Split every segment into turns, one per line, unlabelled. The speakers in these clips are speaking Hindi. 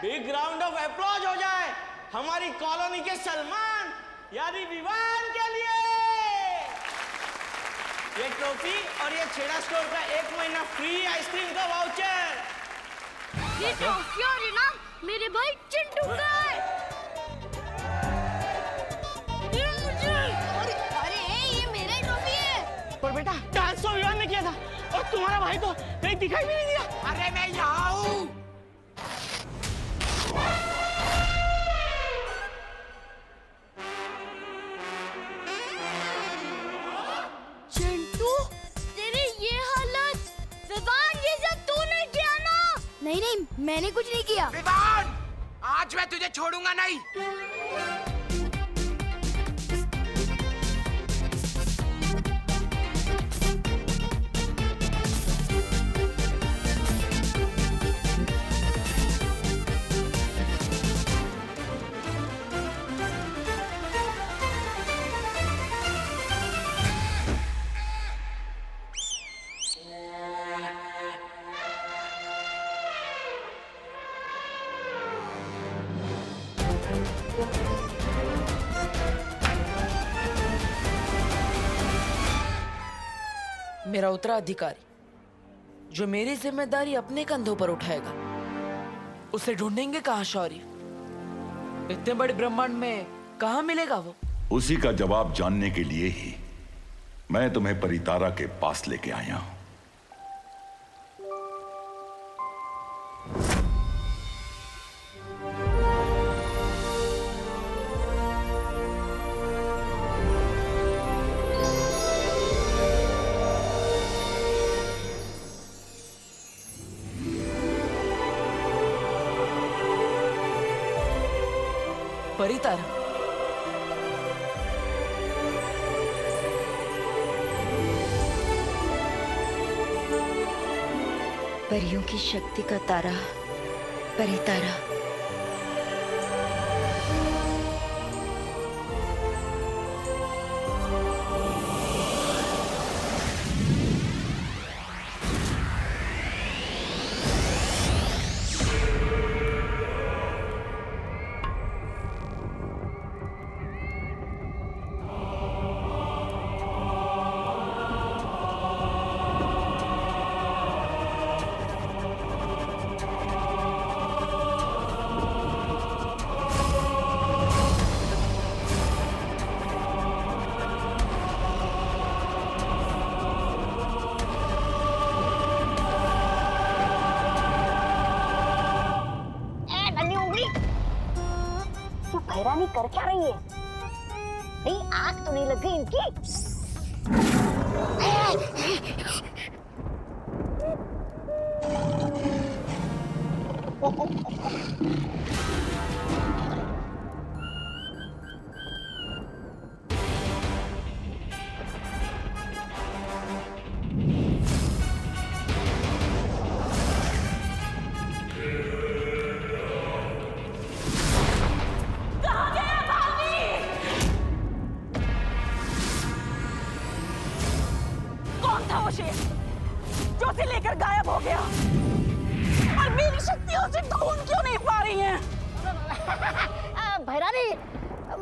बिग राउंड ऑफ अप्लॉज हो जाए हमारी कॉलोनी के सलमान यानी विवान के लिए। ये ट्रॉफी और ये छेड़ा स्टोर का 1 महीना फ्री आइसक्रीम का वाउचर।
ये ट्रॉफी और इनाम मेरे भाई चिंटू का है। ये मुझे। अरे ये मेरा ही ट्रॉफी है।
पर बेटा डांस तो विवान ने किया था और तुम्हारा भाई तो कहीं दिखाई भी नहीं दिया।
अरे मैं यहाँ हूँ।
चिंटू तेरी ये हालत विवान ये सब तूने किया ना? नहीं मैंने कुछ नहीं किया।
विवान आज मैं तुझे छोड़ूंगा नहीं।
मेरा उत्तराधिकारी जो मेरी जिम्मेदारी अपने कंधों पर उठाएगा उसे ढूंढेंगे कहाँ शौर्य? इतने बड़े ब्रह्मांड में कहाँ मिलेगा वो?
उसी का जवाब जानने के लिए ही मैं तुम्हें परितारा के पास लेके आया हूं।
परितारा,
परियों की शक्ति का तारा परितारा।
हैरानी कर क्या रही है? नहीं आग तो नहीं लग गई इनकी?
जो उसे लेकर गायब हो गया और मेरी शक्तियां उसे ढूंढ क्यों नहीं पा रही हैं?
भैरानी,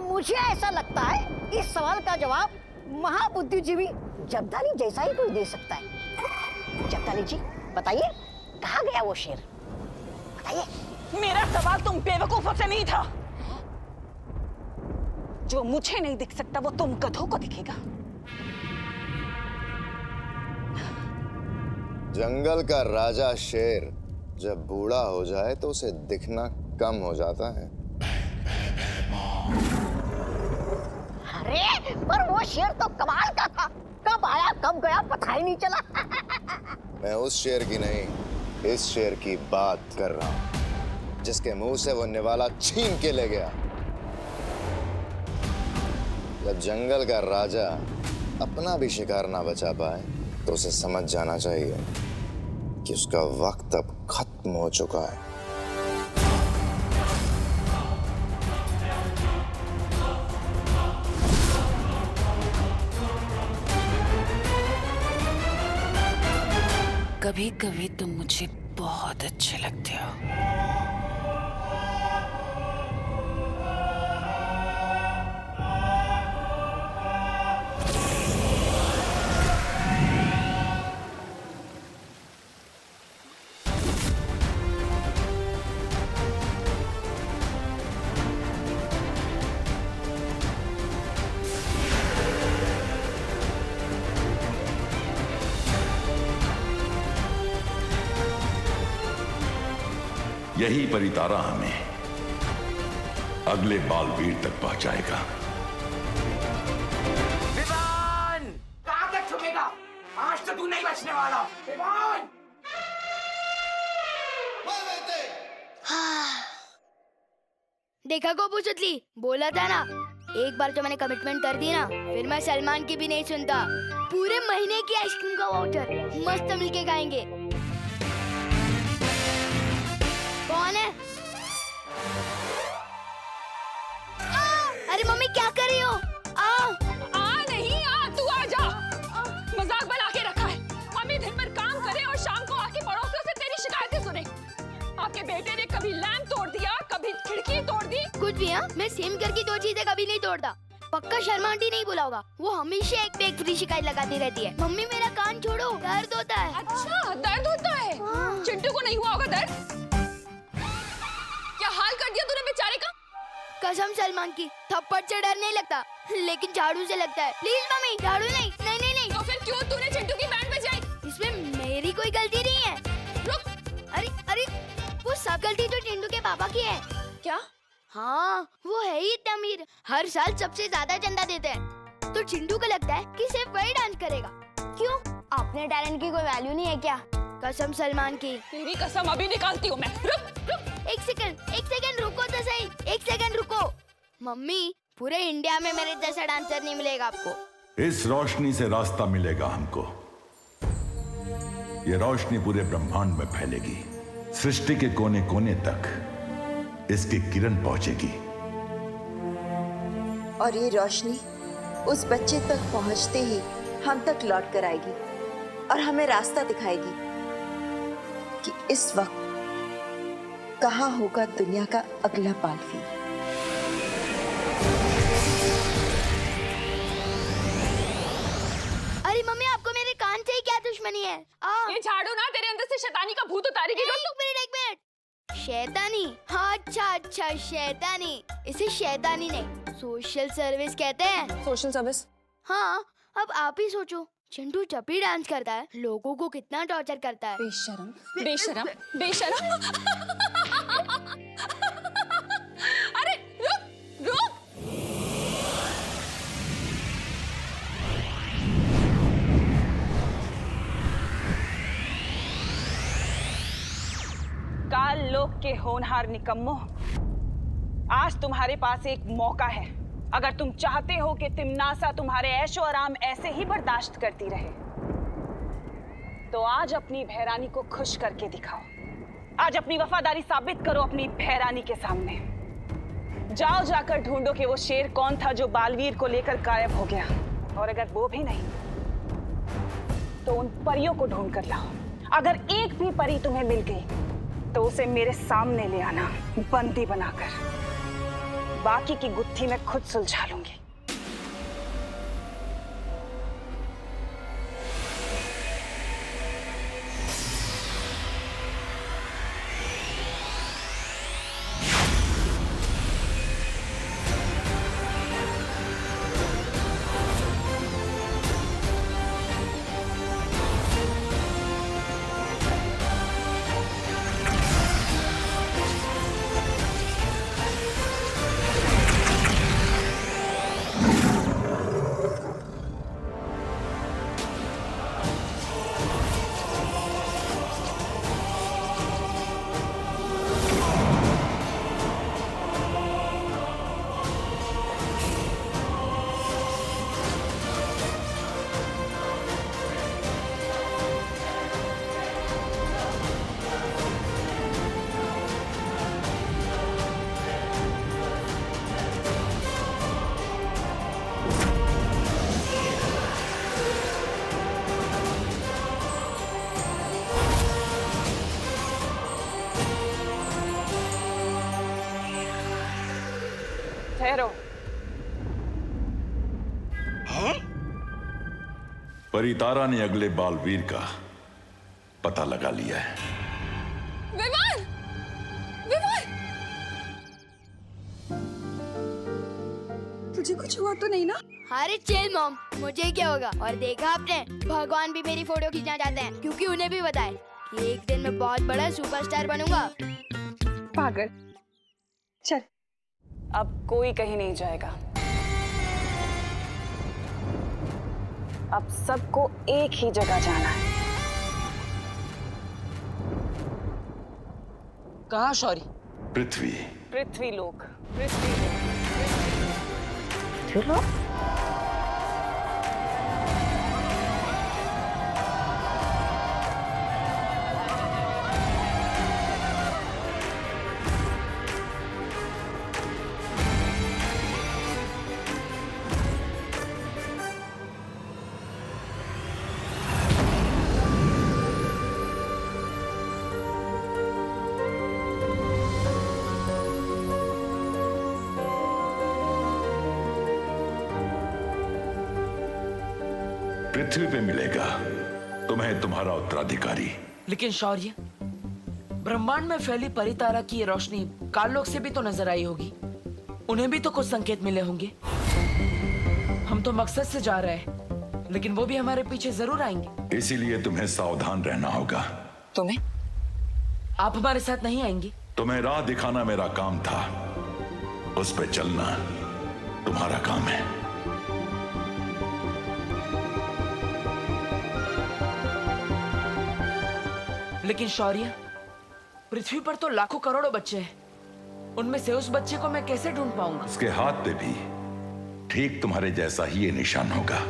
मुझे ऐसा लगता है इस सवाल का जवाब महाबुद्धिजीवी जब्दाली जैसा ही कोई दे सकता है। जब्दाली जी बताइए, कहाँ गया वो शेर? बताइए।
मेरा सवाल तुम बेवकूफों से नहीं था। जो मुझे नहीं दिख सकता वो तुम गधों को दिखेगा।
जंगल का राजा शेर जब बूढ़ा हो जाए तो उसे दिखना कम हो जाता है।
अरे पर वो शेर तो कमाल का था, कब आया कब गया पता ही नहीं चला।
मैं उस शेर की नहीं, इस शेर की बात कर रहा हूं जिसके मुंह से वो निवाला छीन के ले गया। जब जंगल का राजा अपना भी शिकार ना बचा पाए तो उसे समझ जाना चाहिए कि उसका वक्त अब खत्म हो चुका है।
कभी कभी तुम मुझे बहुत अच्छे लगते हो।
यही परितारा हमें अगले बालवीर तक पहुंचाएगा।
विवान! कहाँ तक छुपेगा? आज तो तू नहीं बचने वाला। विवान!
देखा को पुचुतली, बोला था ना, एक बार जो मैंने कमिटमेंट कर दी ना, फिर मैं सलमान की भी नहीं सुनता। पूरे महीने की आइसक्रीम का वाउचर मस्त मिलके खाएंगे। कौन है? अरे मम्मी क्या कर रही हो?
नहीं तू आ जा। मजाक बना के रखा है। मम्मी दिन भर काम करे और शाम को आके पड़ोसियों से तेरी शिकायतें सुने। आपके बेटे ने कभी लैंप तोड़ दिया, कभी खिड़की तोड़ दी।
कुछ भी हाँ, मैं सेम करके दो चीजें कभी नहीं तोड़ता। पक्का शर्मा आंटी नहीं बोला होगा, वो हमेशा एक पे एक फ्री शिकायत लगाती रहती है। मम्मी मेरा कान छोड़ो, दर्द होता है।
अच्छा दर्द होता है?
हाँ।
चिंटू को नहीं हुआ होगा दर्द? क्या हाल कर दिया तूने बेचारे का?
कसम सलमान की, थप्पड़ से डर नहीं लगता, लेकिन झाड़ू से लगता है। प्लीज मम्मी, झाड़ू नहीं। नहीं नहीं नहीं।
तो फिर क्यों तूने चिंटू की बैंड बजाई?
इसमें मेरी कोई गलती नहीं है।
रुक।
अरे अरे, वो सब गलती तो चिंटू के पापा की है।
क्या?
हाँ, वो है ही इतना अमीर, हर साल सबसे ज्यादा चंदा देते हैं। तो चिंटू को लगता है कि सिर्फ वही डांस करेगा। क्यों? अपने टैलेंट की कोई वैल्यू नहीं है क्या? कसम सलमान की।
तेरी कसम अभी निकालती हूँ मैं। रुक रुक।
एक सेकंड रुको तो सही। एक सेकंड रुको। मम्मी, पूरे इंडिया में मेरे जैसा डांसर नहीं मिलेगा आपको।
इस रोशनी से रास्ता मिलेगा हमको। ये रोशनी पूरे ब्रह्मांड में फैलेगी, सृष्टि के कोने कोने तक इसकी किरण पहुंचेगी।
और ये रोशनी उस बच्चे तक पहुंचते ही हम तक लौट कर आएगी और हमें रास्ता दिखाएगी कि इस वक्त कहाँ होगा दुनिया का अगला बालवीर।
अरे मम्मी, आपको मेरे कान से ही क्या दुश्मनी है?
ये झाड़ू ना तेरे अंदर से शैतानी का भूत उतारेगी।
एक मिनट। शैतानी? हाँ, अच्छा शैतानी। इसे शैतानी नहीं, सोशल सर्विस कहते हैं।
Social service?
हाँ, अब आप ही सोचो, चिंटू जब भी डांस करता है लोगों को कितना टॉर्चर करता है।
बेशरम बेशरम बेशरम। अरे रुक रुक। काल लोक के होनहार निकम्मो, आज तुम्हारे पास एक मौका है। अगर तुम चाहते हो कि तिमनासा तुम्हारे ऐशो आराम ऐसे ही बर्दाश्त करती रहे, तो आज अपनी भैरानी को खुश करके दिखाओ। आज अपनी वफादारी साबित करो अपनी भैरानी के सामने। जाओ जाकर ढूंढो कि वो शेर कौन था जो बालवीर को लेकर गायब हो गया, और अगर वो भी नहीं तो उन परियों को ढूंढ कर लाओ। अगर एक भी परी तुम्हें मिल गई तो उसे मेरे सामने ले आना, बंदी बनाकर। बाकी की गुत्थी मैं खुद सुलझा लूंगी। ठहरो।
परितारा ने अगले बालवीर का पता लगा लिया है।
विमान! विमान! तुझे कुछ हुआ तो नहीं ना?
अरे चिल मॉम, मुझे क्या होगा। और देखा आपने, भगवान भी मेरी फोटो खींचना चाहते हैं, क्योंकि उन्हें भी पता है कि एक दिन मैं बहुत बड़ा सुपरस्टार बनूंगा।
पागल। चल, अब कोई कहीं नहीं जाएगा। अब सबको एक ही जगह जाना है।
कहाँ शौर्य?
पृथ्वी।
पृथ्वीलोक।
चलो
पृथ्वी पे मिलेगा तुम्हें तुम्हारा उत्तराधिकारी।
लेकिन शौर्य, ब्रह्मांड में फैली परितारा की ये रोशनी काललोक से भी तो नजर आई होगी। उन्हें भी तो कुछ संकेत मिले होंगे। हम तो मकसद से जा रहे हैं, लेकिन वो भी हमारे पीछे जरूर आएंगे।
इसीलिए तुम्हें सावधान रहना होगा।
तुम्हें? आप हमारे साथ नहीं आएंगे?
तुम्हें राह दिखाना मेरा काम था, उस पे चलना तुम्हारा काम है।
लेकिन शौर्य, पृथ्वी पर तो लाखों करोड़ों बच्चे हैं। उनमें से उस बच्चे को मैं कैसे ढूंढ पाऊंगा?
उसके हाथ पे भी ठीक तुम्हारे जैसा ही ये निशान होगा।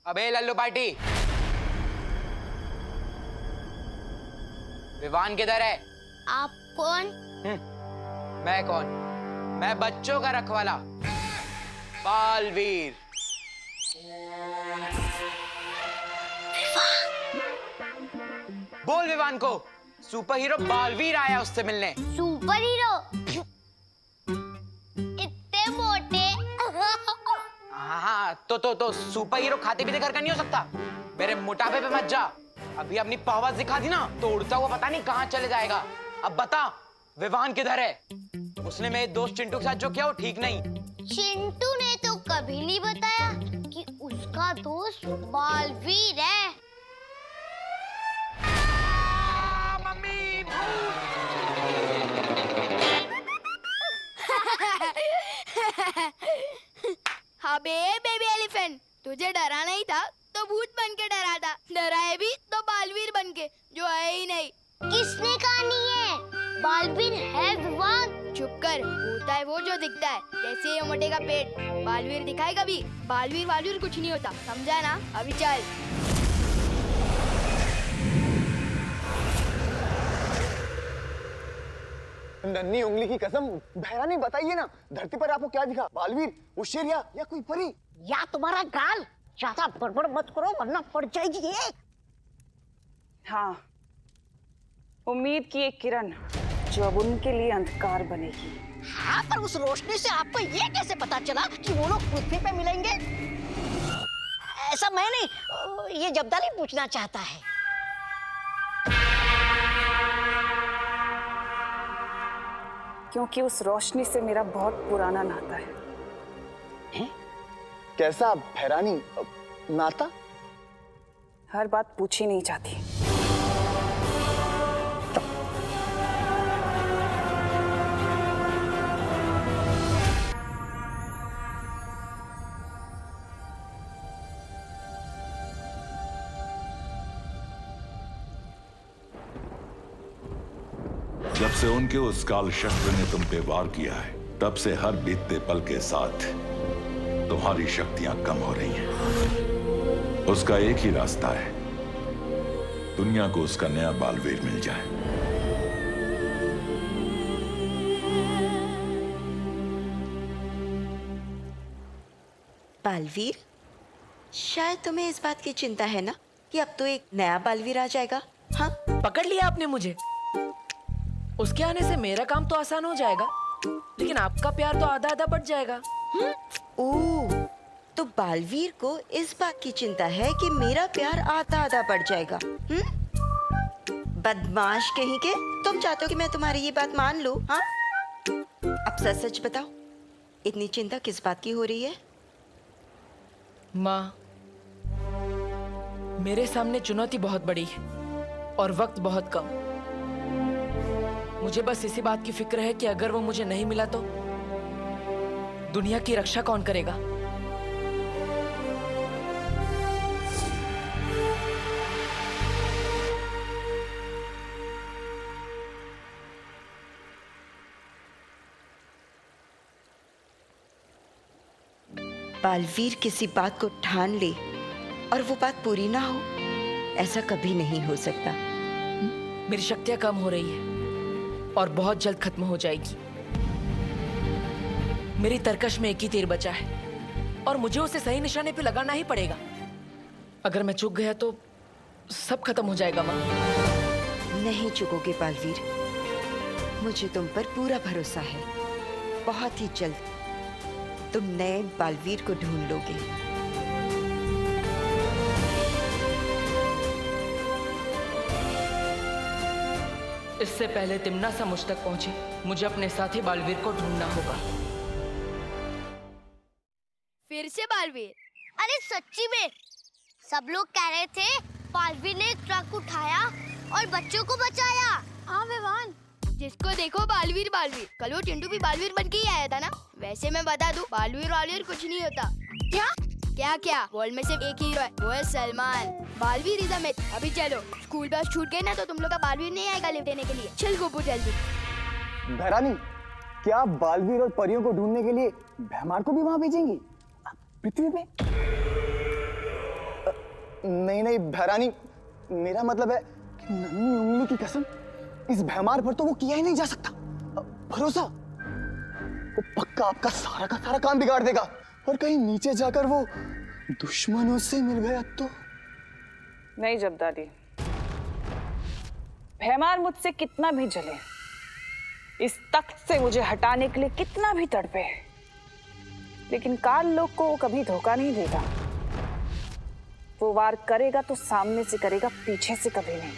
अबे लल्लू पार्टी, विवान किधर है?
आप कौन?
मैं कौन? मैं बच्चों का रखवाला, बालवीर। बोल विवान को, सुपर हीरो बालवीर आया उससे मिलने।
Super hero? इतने मोटे?
हाँ, तो सुपर हीरो खाते पीते घर का नहीं हो सकता। मेरे मोटापे पे मत जा। अभी अपनी पावर दिखा दी ना तो उड़ता हुआ पता नहीं कहाँ चले जाएगा। अब बता, विवान किधर है? उसने मेरे दोस्त चिंटू के साथ जो किया वो ठीक नहीं।
चिंटू ने तो कभी नहीं बताया कि उसका दोस्त बालवीर है।
मम्मी,
हाँ बे बेबी एलिफेंट, तुझे डराना ही था तो भूत बन के डरा था, डराए भी तो बालवीर बन के, जो है ही नहीं। किसने कहा नहीं है? बालवीर है विवान। चुप कर, होता है वो जो दिखता है, जैसे ये मोटे का पेट। बालवीर दिखाए कभी? बालवीर कुछ नहीं होता, समझा ना? अभी चल।
नन्ही उंगली की कसम, बहरा नहीं, बताइए ना, धरती पर आपको क्या दिखा? बालवीर, उस शेर या कोई परी?
या तुम्हारा गाल? ज्यादा बड़बड़ मत करो वरना पड़ जाएगी एक।
हाँ, उम्मीद की एक किरण जो अब उनके लिए अंधकार बनेगी।
हाँ, पर उस रोशनी से आपको ये कैसे पता चला कि वो लोग पृथ्वी पे मिलेंगे? ऐसा मैं नहीं, ये जब्दाली पूछना चाहता है।
क्योंकि उस रोशनी से मेरा बहुत पुराना नाता है।
कैसा भैरानी नाता?
हर बात पूछी नहीं जाती।
जब से उनके उस काल शस्त्र ने तुम पे वार किया है, तब से हर बीतते पल के साथ तुम्हारी शक्तियां कम हो रही हैं। उसका एक ही रास्ता है, दुनिया को उसका नया बालवीर मिल जाए।
बालवीर, शायद तुम्हें इस बात की चिंता है ना कि अब तो एक नया बालवीर आ जाएगा। हाँ,
पकड़ लिया आपने मुझे। उसके आने से मेरा काम तो आसान हो जाएगा, लेकिन आपका प्यार तो आधा आधा बढ़ जाएगा।
ओह, तो बालवीर को इस बात की चिंता है कि मेरा प्यार आधा आधा बढ़ जाएगा। बदमाश कहीं के, तुम चाहते हो कि मैं तुम्हारी ये बात मान लूं? हाँ, अब सच सच बताओ, इतनी चिंता किस बात की हो रही है?
माँ, मेरे सामने चुनौती बहुत बड़ी है और वक्त बहुत कम। मुझे बस इसी बात की फिक्र है कि अगर वो मुझे नहीं मिला तो दुनिया की रक्षा कौन करेगा?
बालवीर किसी बात को ठान ले और वो बात पूरी ना हो, ऐसा कभी नहीं हो सकता।
मेरी शक्तियां कम हो रही है और बहुत जल्द खत्म हो जाएगी। मेरी तरकश में एक ही तीर बचा है और मुझे उसे सही निशाने पे लगाना ही पड़ेगा। अगर मैं चूक गया तो सब खत्म हो जाएगा माँ।
नहीं चुकोगे बालवीर, मुझे तुम पर पूरा भरोसा है। बहुत ही जल्द तुम नए बालवीर को ढूंढ लोगे।
इससे पहले तिम्नासा मुझ तक पहुंचे, मुझे अपने साथी बालवीर को ढूंढना होगा।
फिर से बालवीर? अरे सच्ची में सब लोग कह रहे थे बालवीर ने एक ट्रक उठाया और बच्चों को बचाया। हाँ विवान, जिसको देखो बालवीर बालवीर। कल वो टिंटू भी बालवीर बन के ही आया था ना। वैसे मैं बता दूं, बालवीर वालवीर कुछ नहीं होता। क्या क्या क्या? वर्ल्ड में सिर्फ एक हीरो है, वो है Salman. Baalveer is a myth. अभी चलो, स्कूल बस छूट गए ना तो तुम लोग का बालवीर नहीं आएगा लिफ्ट देने के लिए। चल गोपू जल्दी।
भैरानी, क्या आप बालवीर और परियों को ढूंढने के लिए भैमार को भी वहां भेजेंगी? पृथ्वी पे? नहीं नहीं भैरानी, मेरा मतलब है कि नन्ही उंगली की कसम, इस भैमार पर तो वो किया ही नहीं जा सकता। भरोसा, वो पक्का आपका सारा का सारा काम बिगाड़ देगा और कहीं नीचे जाकर वो दुश्मनों से मिल गया तो।
नहीं जब्दारी, भैमार मुझसे कितना भी जले, इस तख्त से मुझे हटाने के लिए कितना भी तड़पे, लेकिन काल लोक को वो कभी धोखा नहीं देगा। वो वार करेगा तो सामने से करेगा, पीछे से कभी नहीं,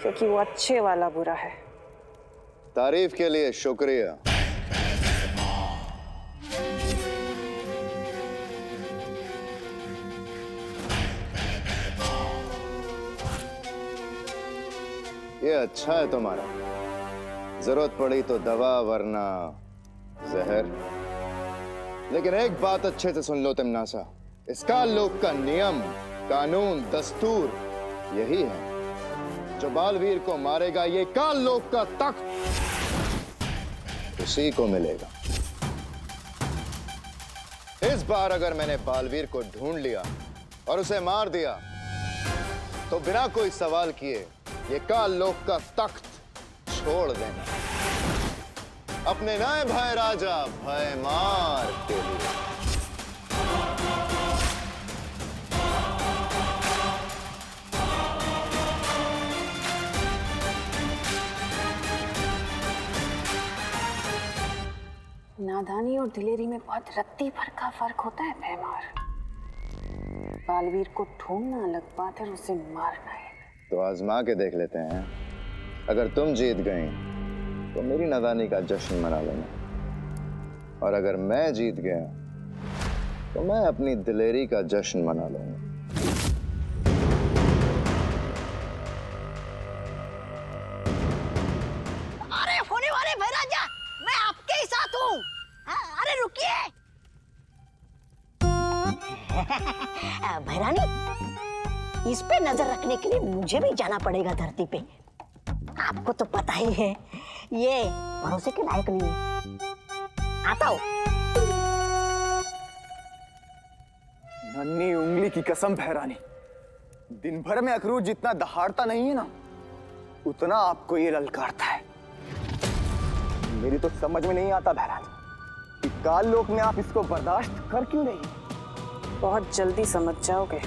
क्योंकि वो अच्छे वाला बुरा है।
तारीफ के लिए शुक्रिया। ये अच्छा है तुम्हारा। जरूरत पड़ी तो दवा, वरना जहर। लेकिन एक बात अच्छे से सुन लो तिम्नासा, इस काल लोक का नियम, कानून, दस्तूर यही है। जो बालवीर को मारेगा, ये काल लोक का तख्त उसी को मिलेगा। इस बार अगर मैंने बालवीर को ढूंढ लिया और उसे मार दिया तो बिना कोई सवाल किए ये काल लोक का तख्त छोड़ देना अपने नए भाई राजा भयमार के लिए।
नादानी और दिलेरी में बहुत रत्ती भर का फर्क होता है भैमार। बालवीर को ढूंढना अलग बात है, उसे मारना है।
तो आजमा के देख लेते हैं। अगर तुम जीत गई तो मेरी नादानी का जश्न मना लेना, और अगर मैं जीत गया तो मैं अपनी दिलेरी का जश्न मना लूंगा।
अरे होने वाले भाई राजा, मैं आपके ही साथ हूँ। अरे रुकिए। भैरानी, इस पे नजर रखने के लिए मुझे भी जाना पड़ेगा धरती पे। आपको तो पता ही है ये भरोसे के लायक नहीं है। आता हूँ।
नन्ही उंगली की कसम भैरानी, दिन भर में अखरूट जितना दहाड़ता नहीं है ना, उतना आपको ये ललकारता है। मेरी तो समझ में नहीं आता भैरानी कि काल लोक में आप इसको बर्दाश्त कर क्यों नहीं।
बहुत जल्दी समझ जाओगे।